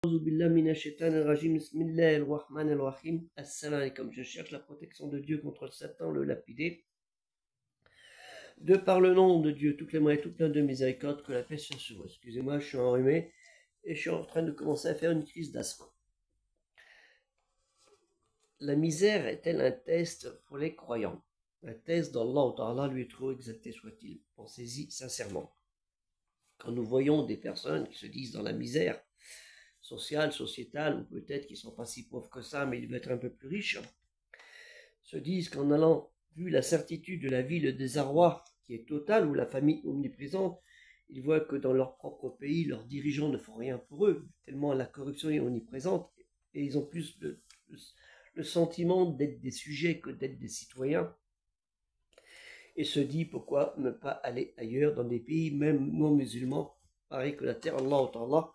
Bismillahirrahmanirrahim. Assalamu alaikum. Je cherche la protection de Dieu contre Satan, le lapidé. De par le nom de Dieu, toutes les moyens, tout plein de miséricorde, que la paix soit sur vous. Excusez-moi, je suis enrhumé et je suis en train de commencer à faire une crise d'asthme. La misère est-elle un test pour les croyants? Un test d'Allah Ta'ala, lui trop exalté soit-il. Pensez-y sincèrement. Quand nous voyons des personnes qui se disent dans la misère, sociale, sociétale, ou peut-être qu'ils sont pas si pauvres que ça, mais ils veulent être un peu plus riches, se disent qu'en allant, vu la certitude de la vie, le désarroi qui est total, ou la famille omniprésente, ils voient que dans leur propre pays, leurs dirigeants ne font rien pour eux, tellement la corruption est omniprésente, et ils ont plus le sentiment d'être des sujets que d'être des citoyens, et se dit pourquoi ne pas aller ailleurs, dans des pays même non musulmans, pareil que la terre, Allah Ta'ala,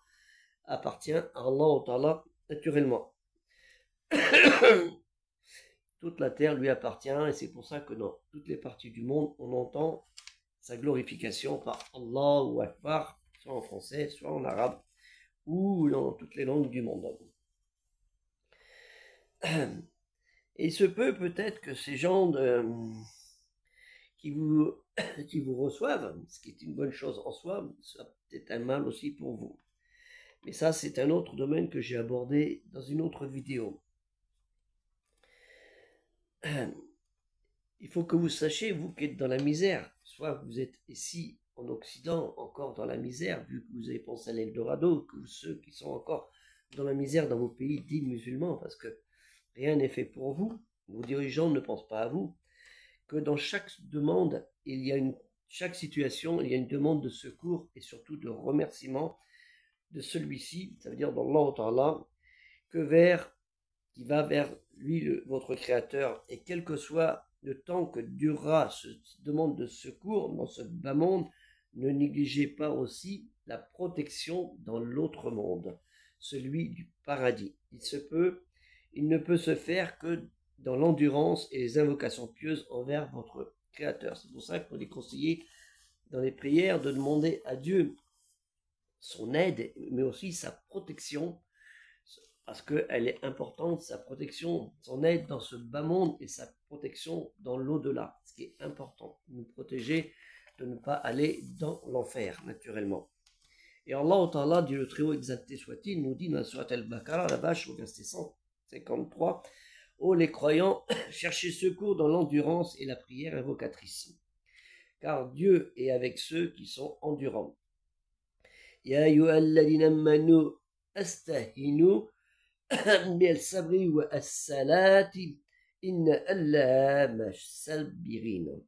appartient à Allah Ta'ala naturellement. Toute la terre lui appartient et c'est pour ça que dans toutes les parties du monde, on entend sa glorification par Allah ou Akbar, soit en français, soit en arabe, ou dans toutes les langues du monde. Et il se peut peut-être que ces gens qui vous reçoivent, ce qui est une bonne chose en soi, soit peut-être un mal aussi pour vous. Mais ça, c'est un autre domaine que j'ai abordé dans une autre vidéo. Il faut que vous sachiez, vous qui êtes dans la misère, soit vous êtes ici en Occident, encore dans la misère, vu que vous avez pensé à l'Eldorado, que ceux qui sont encore dans la misère dans vos pays dits musulmans, parce que rien n'est fait pour vous, vos dirigeants ne pensent pas à vous, que dans chaque demande, chaque situation, il y a une demande de secours et surtout de remerciement de celui-ci, ça veut dire dans Allah Ta'ala, qui va vers lui, votre créateur, et quel que soit le temps que durera cette demande de secours dans ce bas monde, ne négligez pas aussi la protection dans l'autre monde, celui du paradis. Il ne peut se faire que dans l'endurance et les invocations pieuses envers votre créateur. C'est pour ça qu'il faut les conseiller dans les prières de demander à Dieu son aide, mais aussi sa protection, parce qu'elle est importante, sa protection, son aide dans ce bas monde et sa protection dans l'au-delà, ce qui est important, nous protéger de ne pas aller dans l'enfer, naturellement. Et Allah Ta'ala, Dieu le Très-Haut exalté soit-il, nous dit dans la Sourate Al-Baqarah, la vache, au verset 153, « Ô les croyants, cherchez secours dans l'endurance et la prière invocatrice, car Dieu est avec ceux qui sont endurants. » Ya ayyuhalladhina amanu astahinu bil sabri wa as-salati inna Allaha ma'as-sabirin.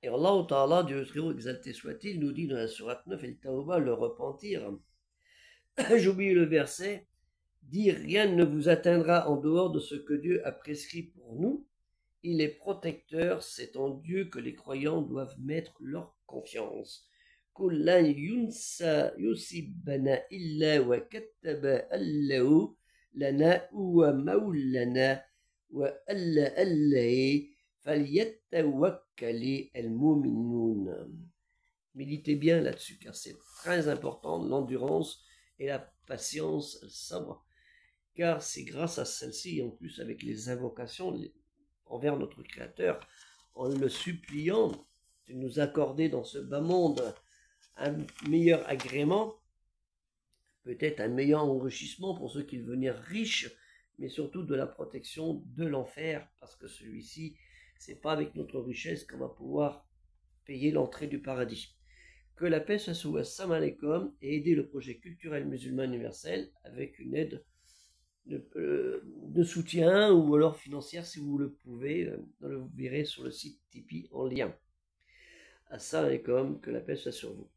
Et Allah Ta'ala, Dieu très haut exalté soit-il, nous dit dans la sourate 9, El Tawbah, le repentir, j'oublie le verset, dit rien ne vous atteindra en dehors de ce que Dieu a prescrit pour nous. Il est protecteur, c'est en Dieu que les croyants doivent mettre leur confiance. Kullan yusibana illa wa kattaba Allahu lana wa maulana wa alla allahi falyattawakkali al-mu'minun. Méditez bien là-dessus, car c'est très important, l'endurance et la patience, le sabre, car c'est grâce à celle-ci, en plus avec les invocations envers notre Créateur, en le suppliant de nous accorder dans ce bas monde un meilleur agrément, peut-être un meilleur enrichissement pour ceux qui veulent devenir riches, mais surtout de la protection de l'enfer, parce que celui-ci, c'est pas avec notre richesse qu'on va pouvoir payer l'entrée du paradis. Que la paix soit sur vous, assalamu alaikum, et aider le projet culturel musulman universel avec une aide de soutien ou alors financière si vous le pouvez, vous verrez sur le site Tipeee en lien. Assalamu alaikum, que la paix soit sur vous.